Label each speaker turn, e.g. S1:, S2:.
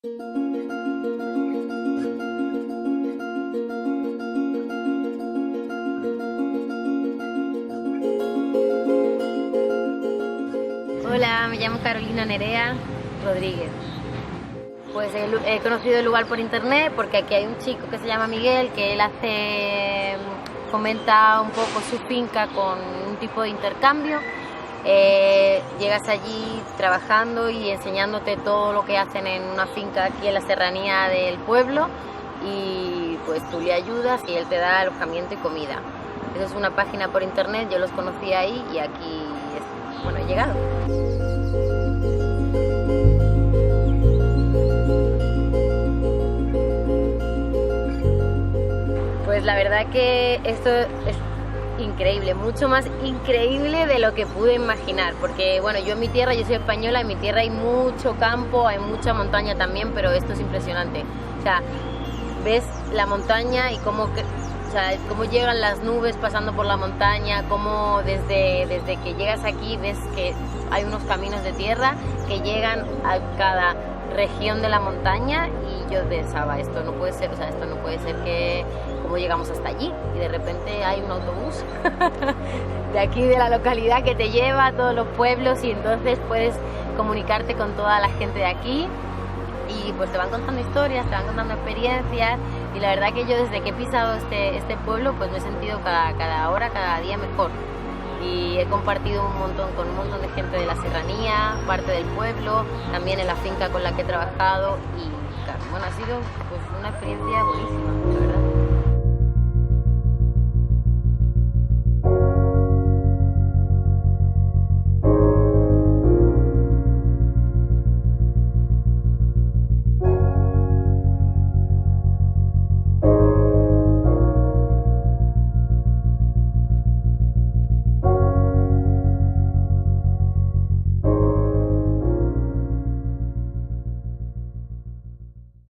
S1: Hola, me llamo Carolina Nerea Rodríguez. Pues he conocido el lugar por internet porque aquí hay un chico que se llama Miguel, que él fomenta un poco su finca con un tipo de intercambio. Llegas allí trabajando y enseñándote todo lo que hacen en una finca aquí en la serranía del pueblo, y pues tú le ayudas y él te da alojamiento y comida. Esa es una página por internet, yo los conocí ahí y aquí he llegado. Pues la verdad que esto es increíble, mucho más increíble de lo que pude imaginar, porque bueno, yo en mi tierra, yo soy española, en mi tierra hay mucho campo, hay mucha montaña también, pero esto es impresionante. O sea, ves la montaña y cómo llegan las nubes pasando por la montaña, cómo desde que llegas aquí ves que hay unos caminos de tierra que llegan a cada región de la montaña, y yo pensaba, esto no puede ser, que cómo llegamos hasta allí, y de repente hay un autobús de aquí de la localidad que te lleva a todos los pueblos, y entonces puedes comunicarte con toda la gente de aquí. Y pues te van contando historias, te van contando experiencias, y la verdad que yo desde que he pisado este pueblo pues me he sentido cada hora, cada día mejor, y he compartido con un montón de gente de la serranía, parte del pueblo, también en la finca con la que he trabajado, y bueno, ha sido pues una experiencia buenísima, la verdad.